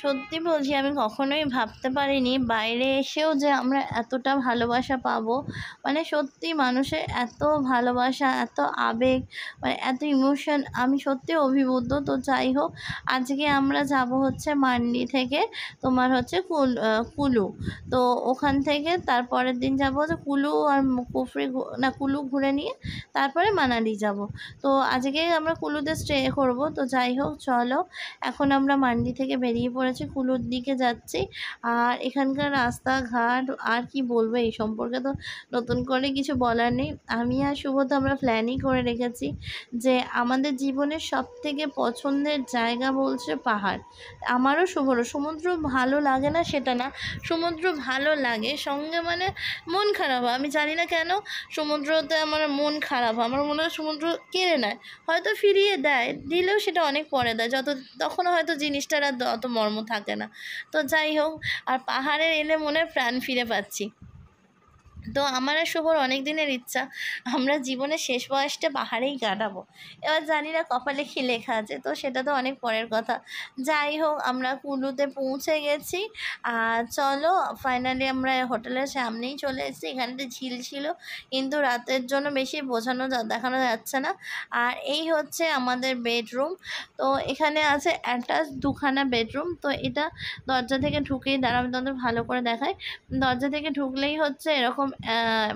সত্যি বলছি, আমি কখনোই ভাবতে পারিনি বাইরে এসেও যে আমরা এতটা ভালোবাসা পাবো। মানে সত্যি মানুষের এত ভালোবাসা, এত আবেগ, মানে এত ইমোশন, আমি সত্যি অভিভূত। তো যাই হোক, আজকে আমরা যাব হচ্ছে মান্ডি থেকে তোমার হচ্ছে কুলু। তো ওখান থেকে তারপরের দিন যাব হচ্ছে কুলু আর কুফরি, না কুলু ঘুরে নিয়ে তারপরে মানালি যাব। তো আজকে আমরা কুলুতে স্টে করব। তো যাই হোক, চলো এখন আমরা মান্ডি থেকে বেরিয়ে পড়েছি, কুলুর দিকে যাচ্ছি। আর এখানকার রাস্তাঘাট আর কি বলবো, এই সম্পর্কে তো নতুন করে কিছু বলার নেই। আমি আর শুভ তো আমরা প্ল্যানই করে রেখেছি যে আমাদের জীবনের সবথেকে পছন্দের জায়গা বলছে পাহাড়। আমারও শুভরও। সমুদ্র ভালো লাগে না সেটা না, সমুদ্র ভালো লাগে, সঙ্গে মানে মন খারাপ হয়। আমি জানি না কেন সমুদ্রতে আমার মন খারাপ হয়। আমার মনে হয় সমুদ্র কেড়ে নেয়, হয়তো ফিরিয়ে দেয়, দিলেও সেটা অনেক পরে দেয়, তখন হয়তো জিনিসটার আর অত মর্ম থাকে না। তো যাই হোক, আর পাহাড়ে এলে মনে হয় প্রাণ ফিরে পাচ্ছি। তো আমার আর শুভর অনেক দিনের ইচ্ছা আমরা জীবনের শেষ বয়সটা পাহাড়েই কাটাবো। এবার জানি না কপালে কী লেখা আছে, তো সেটা তো অনেক পরের কথা। যাই হোক, আমরা কুলুতে পৌঁছে গেছি। আর চলো, ফাইনালি আমরা হোটেলের সামনেই চলে এসেছি। এখানটা ঝিল ছিল, কিন্তু রাতের জন্য বেশি দেখানো যাচ্ছে না। আর এই হচ্ছে আমাদের বেডরুম। তো এখানে আছে অ্যাটাচ দুখানা বেডরুম। তো এটা দরজা থেকে ঢুকেই, আমি তোমাদের ভালো করে দেখাই। দরজা থেকে ঢুকলেই হচ্ছে এরকম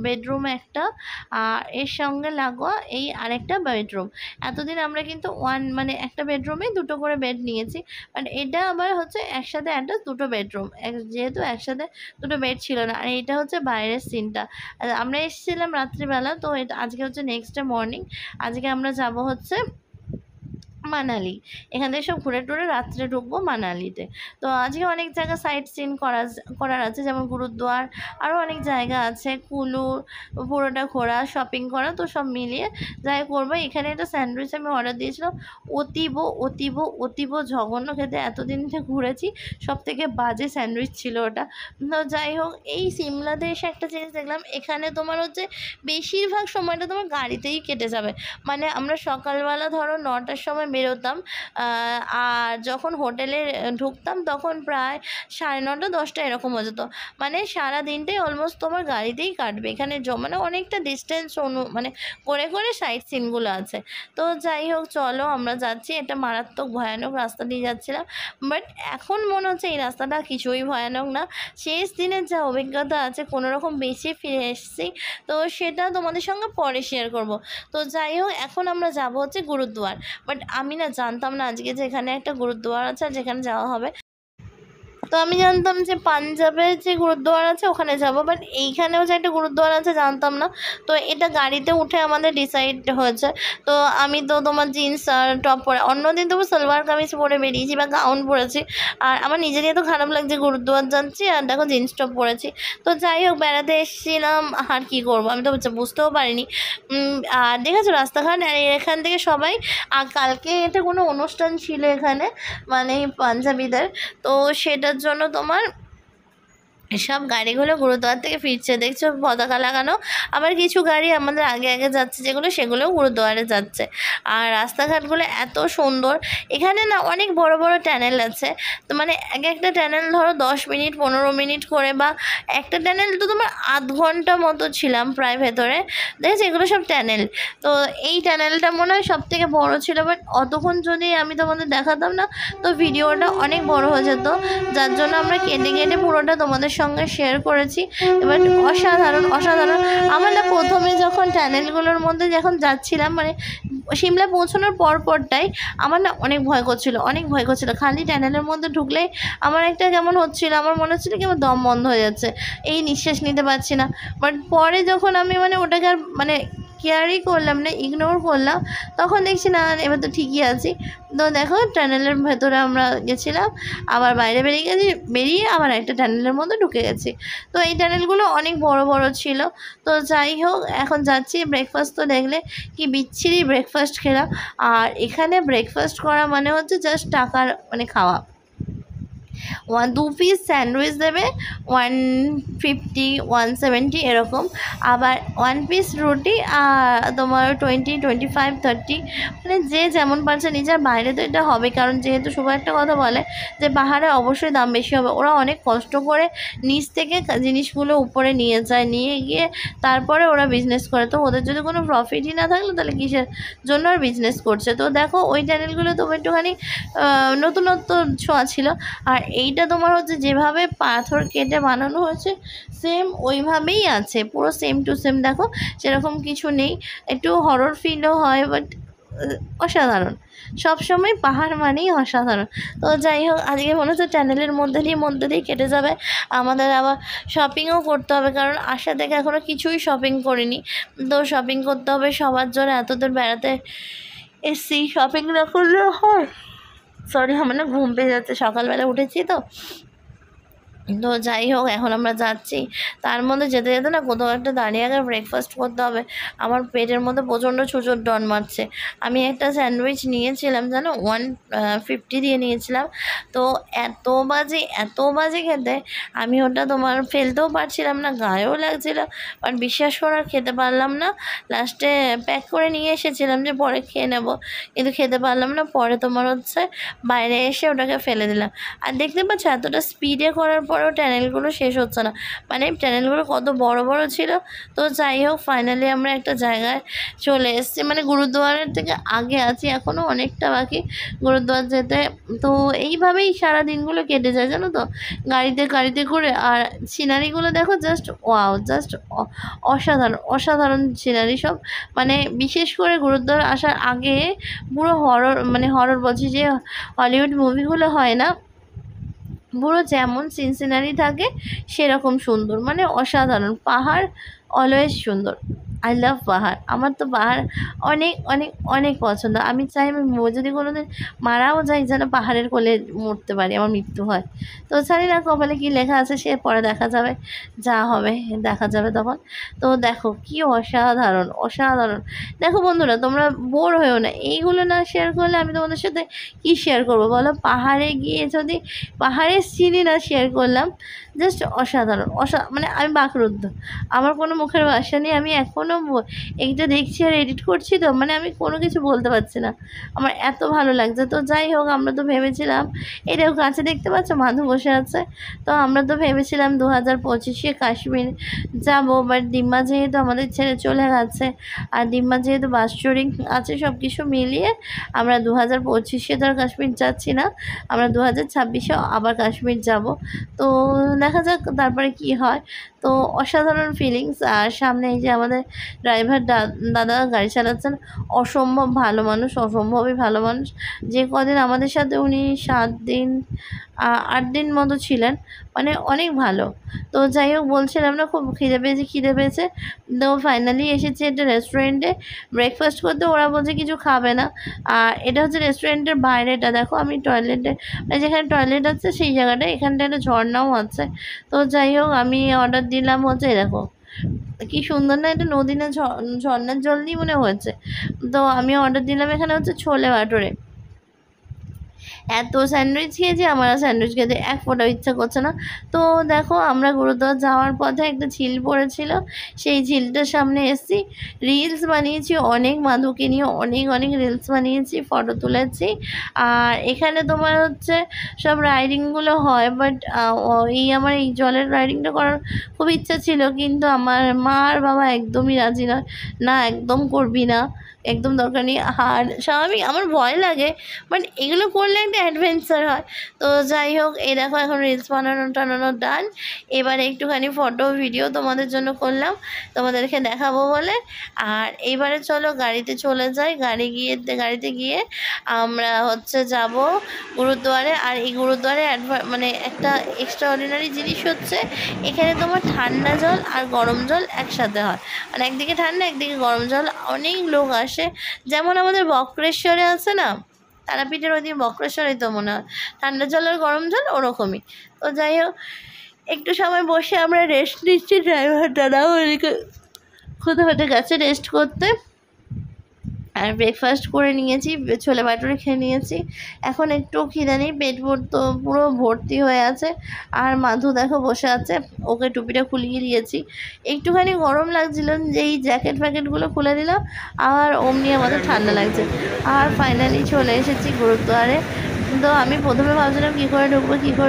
বেডরুম একটা, আর এর সঙ্গে লাগোয়া এই আরেকটা বেডরুম। এতদিন আমরা কিন্তু মানে একটা বেডরুমেই দুটো করে বেড নিয়েছি, বাট এটা আবার হচ্ছে একসাথে একটা দুটো বেডরুম, যেহেতু একসাথে দুটো বেড ছিল না। আর এটা হচ্ছে বাইরের সিনটা। আমরা এসেছিলাম রাত্রিবেলা, তো এটা আজকে হচ্ছে নেক্সট ডে মর্নিং। আজকে আমরা যাব হচ্ছে মানালি। এখান থেকে সব ঘুরে টুরে রাত্রে ঢুকবো মানালিতে। তো আজকে অনেক জায়গা সাইট সিন করার আছে, যেমন গুরুদ্বার, আরও অনেক জায়গা আছে, কুলু পুরোটা ঘোরা, শপিং করা, তো সব মিলিয়ে যাই করবো। এখানে একটা স্যান্ডউইচ আমি অর্ডার দিয়েছিলাম, অতীব অতীব অতীব জঘন্য খেতে। এতদিন থেকে ঘুরেছি, সব থেকে বাজে স্যান্ডউইচ ছিল ওটা। তো যাই হোক, এই সিমলাতে এসে একটা জিনিস দেখলাম, এখানে তোমার হচ্ছে বেশিরভাগ সময়টা তোমার গাড়িতেই কেটে যাবে। মানে আমরা সকালবেলা ধরো 9টার সময় বেরোতাম, আর যখন হোটেলে ঢুকতাম তখন প্রায় 9:30 10টা এরকম হয়ে যেত। মানে সারা দিনটাই অলমোস্ট তোমার গাড়িতেই কাটবে। এখানে মানে অনেকটা ডিস্টেন্স মানে করে করে সাইট সিনগুলো আছে। তো যাই হোক, চলো আমরা যাচ্ছি। এটা মারাত্মক ভয়ানক রাস্তা দিয়ে যাচ্ছিলাম, বাট এখন মনে হচ্ছে এই রাস্তাটা কিছুই ভয়ানক না। শেষ দিনের যা অভিজ্ঞতা আছে, কোনোরকম বেঁচে ফিরে এসেছি, তো সেটা তোমাদের সঙ্গে পরে শেয়ার করব। তো যাই হোক, এখন আমরা যাব হচ্ছে গুরুদ্বার। বাট আমি না জানতাম না আজকে যে এখানে একটা গুরুদ্বার আছে যেখানে যাওয়া হবে। তো আমি জানতাম যে পাঞ্জাবের যে গুরুদ্বার আছে ওখানে যাব, বাট এইখানেও যে একটা গুরুদ্বার আছে জানতাম না। তো এটা গাড়িতে উঠে আমাদের ডিসাইড হয়েছে। তো আমি তো তোমার জিন্স আর টপ পরে, অন্যদিন তোমার সালোয়ার কামিজ পরে বেরিয়েছি বা গাউন পরেছি, আর আমার নিজেরই এত খারাপ লাগছে গুরুদ্বার যাচ্ছি আর দেখো জিন্স টপ পরেছি। তো যাই হোক, বেড়াতে এসেছিলাম, আর কী করবো, আমি তো বুঝতেও পারিনি। আর দেখেছো রাস্তাঘাট, আর এখান থেকে সবাই, আর কালকে এটা কোনো অনুষ্ঠান ছিল এখানে, মানে পাঞ্জাবিদের। তো সেটার জন্য তোমার সব গাড়িগুলো গুরুদ্বার থেকে ফিরছে, দেখছো পতাকা লাগানো। আবার কিছু গাড়ি আমাদের আগে আগে যাচ্ছে, সেগুলোও গুরুদ্বারে যাচ্ছে। আর রাস্তাঘাটগুলো এত সুন্দর। এখানে না অনেক বড় বড় টানেল আছে। তো মানে একটা টানেল ধরো 10 মিনিট 15 মিনিট করে, বা একটা টানেল তো তোমার আধ ঘন্টা মতো ছিলাম প্রায় ভেতরে। দেখেছি এগুলো সব টানেল। তো এই টানেলটা মনে হয় সব থেকে বড় ছিল, বাট অতক্ষণ যদি আমি তোমাদের দেখাতাম না তো ভিডিওটা অনেক বড় হয়ে যেত, যার জন্য আমরা কেটে কেটে পুরোটা তোমাদের সঙ্গে শেয়ার করেছি। এবার অসাধারণ অসাধারণ। আমার না প্রথমে যখন টানেলগুলোর মধ্যে যখন যাচ্ছিলাম, মানে সিমলা পৌঁছানোর পরটাই আমার না অনেক ভয় করছিল, খালি টানেলের মধ্যে ঢুকলেই আমার একটা কেমন হচ্ছিল, আমার মনে হচ্ছিলো কি আমার দম বন্ধ হয়ে যাচ্ছে, এই নিঃশ্বাস নিতে পারছি না। বাট পরে যখন আমি মানে ওটাকে আর মানে কেয়ারই করলাম না, ইগনোর করলাম, তখন দেখছি না এবার তো ঠিকই আছি। তো দেখো টানেলের ভেতরে আমরা গেছিলাম, আবার বাইরে বেরিয়ে আবার একটা টানেলের মধ্যে ঢুকে গেছি। তো এই টানেলগুলো অনেক বড় বড় ছিল। তো যাই হোক, এখন যাচ্ছি। ব্রেকফাস্ট তো দেখলে কি বিচ্ছিরি ব্রেকফাস্ট খেলাম। আর এখানে ব্রেকফাস্ট করা মানে হচ্ছে জাস্ট টাকার মানে খাওয়া। 2 পিস স্যান্ডউইচ দেবে 150 170 এরকম, আবার 1 পিস রুটি তোমার 20 25 30, মানে যে যেমন পারছে নিজের। বাইরে তো এটা হবে, কারণ যেহেতু শুভ একটা কথা বলে যে পাহাড়ে অবশ্যই দাম বেশি হবে। ওরা অনেক কষ্ট করে নিচ থেকে জিনিসগুলো উপরে নিয়ে যায়, নিয়ে গিয়ে তারপরে ওরা বিজনেস করে। তো ওদের যদি কোনো প্রফিটই না থাকলো তাহলে কিসের জন্য আর বিজনেস করছে। তো দেখো ওই চ্যানেলগুলো তো একটুখানি নতুনত্ব ছোঁয়া ছিল। আর এইটা তোমার হচ্ছে যেভাবে পাথর কেটে বানানো হয়েছে সেম ওইভাবেই আছে, পুরো সেম টু সেম। দেখো সেরকম কিছু নেই, একটু হরর ফিলও হয়, বাট অসাধারণ। সবসময় পাহাড় মানেই অসাধারণ। তো যাই হোক, আজকে মনে হচ্ছে চ্যানেলের মধ্যে দিয়েই কেটে যাবে। আমাদের আবার শপিংও করতে হবে, কারণ আশা থেকে এখনও কিছুই শপিং করিনি। তো শপিং করতে হবে সবার জন্য, এত দূর বেড়াতে এসছি, শপিং না করলে হয়। সরি, আমার না ঘুম পেয়ে যাচ্ছে, সকালবেলা উঠেছি তো। তো যাই হোক, এখন আমরা যাচ্ছি। তার মধ্যে যেতে যেতে না কোথাও একটা দাঁড়িয়ে আগে ব্রেকফাস্ট করতে হবে। আমার পেটের মধ্যে প্রচণ্ড ছুঁচোর ডন মারছে। আমি একটা স্যান্ডউইচ নিয়েছিলাম জানো, 150 দিয়ে নিয়েছিলাম। তো এত বাজে খেতে, আমি ওটা তোমার ফেলতেও পারছিলাম না, গায়েও লাগছিল, বাট বিশ্বাস করে আর খেতে পারলাম না। লাস্টে প্যাক করে নিয়ে এসেছিলাম যে পরে খেয়ে নেব, কিন্তু খেতে পারলাম না। পরে তোমার হচ্ছে বাইরে এসে ওটাকে ফেলে দিলাম। আর দেখতে পাচ্ছ এতটা স্পিডে করার পরেও ট্যানেলগুলো শেষ হচ্ছে না, মানে ট্যানেলগুলো কত বড় বড় ছিল। তো যাই হোক, ফাইনালি আমরা একটা জায়গায় চলে এসেছি, মানে গুরুদুয়ারের থেকে আগে আছি, এখনও অনেকটা বাকি গুরুদুয়ার যেতে। তো এইভাবেই সারা দিনগুলো কেটে যায় জানো তো, গাড়িতে করে। আর সিনারিগুলো দেখো, জাস্ট ওয়াও, জাস্ট অসাধারণ সিনারি সব। মানে বিশেষ করে গুরুদ্বার আসার আগে পুরো হরর বলছি, যে হলিউড মুভিগুলো হয় না, পুরো যেমন সিনারি থাকে সেরকম সুন্দর, মানে অসাধারণ। পাহাড় অলওয়েজ সুন্দর। আই লাভ পাহাড়। আমার তো পাহাড় অনেক অনেক অনেক পছন্দ। আমি চাই আমি যদি কোনো দিন মারাও যাই যেন পাহাড়ের কোলে মরতে পারি, আমার মৃত্যু হয়। তো জানি না কপালে কী লেখা আছে, সে পরে দেখা যাবে, যা হবে দেখা যাবে তখন। তো দেখো কি অসাধারণ। দেখো বন্ধুরা, তোমরা বোর হয়েও না, এইগুলো না শেয়ার করলে আমি তোমাদের সাথে কী শেয়ার করবো বলো। পাহাড়ে গিয়ে যদি পাহাড়ের সিনই না শেয়ার করলাম, জাস্ট অসাধারণ। মানে আমি বাকরুদ্ধ, আমার কোনো মুখের ভাষা নেই। আমি এখনও এইটা দেখছি আর এডিট করছি, তো মানে আমি কোনো কিছু বলতে পারছি না, আমার এত ভালো লাগছে। তো যাই হোক, আমরা তো ভেবেছিলাম, এটাও কাছে দেখতে পাচ্ছ মাধু বসে আছে। তো আমরা তো ভেবেছিলাম 2025-এ কাশ্মীর যাব, বাট ডিম্মা যেহেতু আমাদের ছেড়ে চলে গেছে, আর ডিম্মা যেহেতু বাৎসরিক আছে, সব কিছু মিলিয়ে আমরা 2025-এ তো আর কাশ্মীর যাচ্ছি না, আমরা 2026-এ আবার কাশ্মীর যাব। তো দেখা যাক তারপরে কি হয়। তো অসাধারণ ফিলিংস। আর সামনে এই যে আমাদের ড্রাইভার দাদা গাড়ি চালাচ্ছেন, অসম্ভবই ভালো মানুষ। যে কদিন আমাদের সাথে উনি 7 দিন 8 দিন মতো ছিলেন, মানে অনেক ভালো। তো যাই হোক, বলছিলাম না খুব খিদে পেয়েছে। তো ফাইনালি এসেছি একটা রেস্টুরেন্টে ব্রেকফাস্ট করতে। ওরা বলছে কিছু খাবে না। আর এটা হচ্ছে রেস্টুরেন্টের বাইরেটা, দেখো আমি টয়লেটে, মানে যেখানে টয়লেট আছে সেই জায়গাটা, এখানটা একটা ঝর্ণাও আছে। তো যাই হোক, আমি অর্ডার দিলাম হচ্ছে, দেখো কি সুন্দর না, এটা নদী না ঝর্ণার জল দিয়ে মনে হয়েছে। তো আমি অর্ডার দিলাম এখানে হচ্ছে ছোলে ভাটোরে। এত স্যান্ডউইচ খেয়েছি, আমার আর স্যান্ডউইচ খেতে এক ফোঁটাও ইচ্ছা করছে না। তো দেখো, আমরা গুরুদ্বার যাওয়ার পথে একটা ঝিল পড়েছিল, সেই ঝিলটার সামনে এসেছি, রিলস বানিয়েছি অনেক, মাধুকে নিয়ে অনেক রিলস বানিয়েছি, ফটো তুলেছি। আর এখানে তোমার হচ্ছে সব রাইডিংগুলো হয়, বাট আমার এই জলের রাইডিংটা করার খুব ইচ্ছা ছিল, কিন্তু আমার মা আর বাবা একদমই রাজি নয়, না একদম করবি না, একদম দরকার নেই। আর স্বাভাবিক আমার ভয় লাগে, বাট এগুলো করলে একটা অ্যাডভেঞ্চার হয়। তো যাই হোক, এই দেখো এখন রিলস টানানো ডান। এবার একটুখানি ফটো ভিডিও তোমাদের জন্য করলাম, তোমাদেরকে দেখাবো বলে। আর এইবারে চলো গাড়িতে চলে যাই। গাড়িতে গিয়ে আমরা হচ্ছে যাব গুরুদ্বারে। আর এই গুরুদ্বারে মানে একটা এক্সট্রা অর্ডিনারি জিনিস হচ্ছে, এখানে তোমার ঠান্ডা জল আর গরম জল একসাথে হয়, মানে একদিকে ঠান্ডা একদিকে গরম জল। অনেক লোক আসে, যেমন আমাদের বক্রেশ্বরে আছে না, তারাপীঠের ওইদিকে বক্রেশ্বরে, তো মনে হয় ঠান্ডা জল আর গরম জল ওরকমই। তো যাই হোক, একটু সময় বসে আমরা রেস্ট নিচ্ছি, ড্রাইভার দাদাও ওইদিকে কোথাও গেছে রেস্ট করতে। আর ব্রেকফাস্ট করে নিয়েছি, ছোলে ভাটুরে খেয়ে নিয়েছি। এখন একটু খিদে নেই, পেট তো পুরো ভর্তি হয়ে আছে। আর মাধু দেখো বসে আছে, ওকে টুপিটা খুলিয়ে দিয়েছি। একটুখানি গরম লাগছিল, যেই জ্যাকেট ফ্যাকেটগুলো খুলে দিলাম আর অমনি আমাদের ঠান্ডা লাগছে। আর ফাইনালি চলে এসেছি গুরুদ্বারে। তো আমি প্রথমে ভাবছিলাম কী করে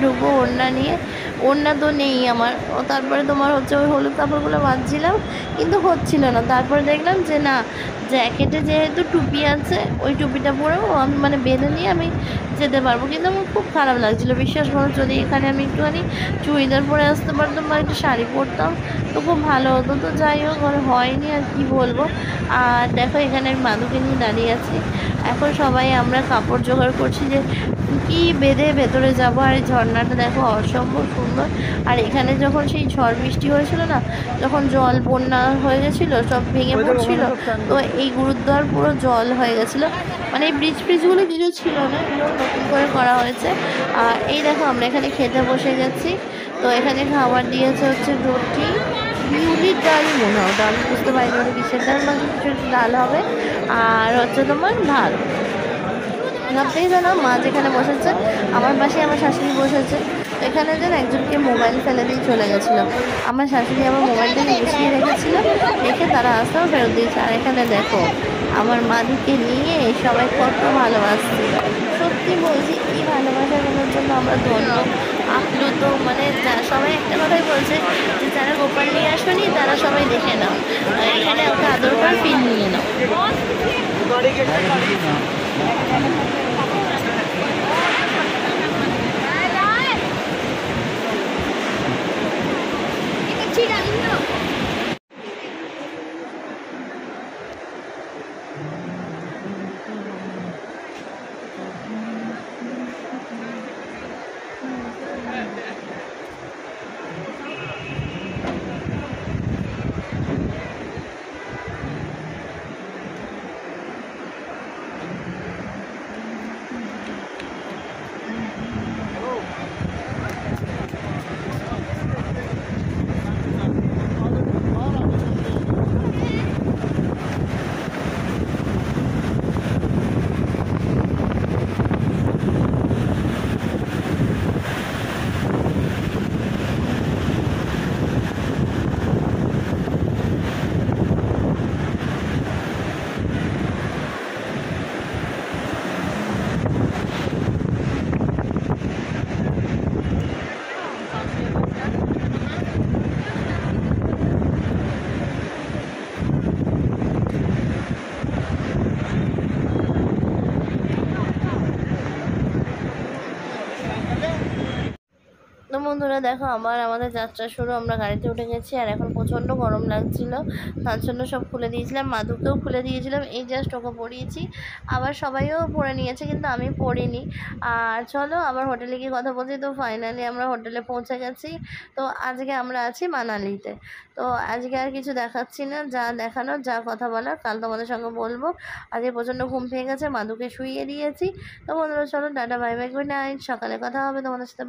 ঢুকবো ওড়না নিয়ে। ওড়না তো নেই আমার। তারপরে তোমার হচ্ছে ওই হলুদ কাপড়গুলো বাঁধছিলাম, কিন্তু হচ্ছিল না। তারপরে দেখলাম যে না, জ্যাকেটে যেহেতু টুপি আছে, ওই টুপিটা পরেও আমি মানে বেঁধে নিয়ে আমি যেতে পারবো। কিন্তু আমার খুব খারাপ লাগছিলো, বিশ্বাস করো। যদি এখানে আমি একটুখানি চুড়িদার পরে আসতে পারতাম বা একটু শাড়ি পরতাম তো খুব ভালো হতো। তো যাই হোক, হয়নি, আর কি বলবো। আর দেখো এখানে আমি মাদুকে নিয়ে দাঁড়িয়ে আছি। এখন সবাই আমরা কাপড় জোগাড় করছি যে কি বেঁধে ভেতরে যাব। আর এই ঝর্ণাটা দেখো অসম্ভব সুন্দর। আর এখানে যখন সেই ঝড় বৃষ্টি হয়েছিল না, যখন জল বন্যা হয়ে গেছিলো, সব ভেঙে পড়ছিল, তো এই গুরুদ্বার পুরো জল হয়ে গেছিলো। মানে এই ব্রিজগুলো কিছু ছিল না, এগুলো নতুন করে করা হয়েছে। আর এই দেখো আমরা এখানে খেতে বসে গেছি। তো এখানে খাবার দিয়েছে হচ্ছে রুটি, বিউলির ডালই মনে হয়, ওটা আমি বুঝতে পারিনি ওটা কিসের ডাল, বা কিছু ডাল হবে। আর হচ্ছে তোমার ভাত। ভাবতেই জানো, মা যেখানে বসেছে আমার পাশে আমার শাশুড়ি বসেছে। এখানে যেন একজনকে মোবাইল ফেলে দিয়ে চলে গেছিলো। আমার শাশুড়ি আমার মোবাইলটাকে গুছিয়ে রেখেছিল, রেখে তারা আসতেও ফেরত দিয়েছে। আর এখানে দেখো আমার মাদিকে নিয়ে সবাই কত ভালোবাসছে। সত্যি বলছি, এই ভালোবাসাগুলোর জন্য আমরা ধন্য, আপ্লুত। মানে সবাই একটা কথাই বলছে যে যারা গোপাল নিয়ে আসেনি তারা সবাই দেখে নাও, এখানে ওকে আদর করে ফিল নিয়ে নাও। তো বন্ধুরা দেখো, আমাদের যাত্রা শুরু। আমরা গাড়িতে উঠে গেছি, আর এখন প্রচণ্ড গরম লাগছিল, তার জন্য সব খুলে দিয়েছিলাম। মাদুকেও খুলে দিয়েছিলাম, এই জাস্ট ওকে পরিয়েছি। আবার সবাইও পরে নিয়েছে, কিন্তু আমি পরিনি। আর চলো আবার হোটেলে গিয়ে কথা বলছি। তো ফাইনালি আমরা হোটেলে পৌঁছে গেছি। তো আজকে আমরা আছি মানালিতে। তো আজকে আর কিছু দেখাচ্ছি না, যা দেখানোর, যা কথা বলার কাল তোমাদের সঙ্গে বলবো। আজকে প্রচণ্ড ঘুম পেয়ে গেছে, মাদুকে শুইয়ে দিয়েছি। তো বন্ধুরা চলো, tata, bye bye, good night. সকালে কথা হবে তোমাদের সাথে।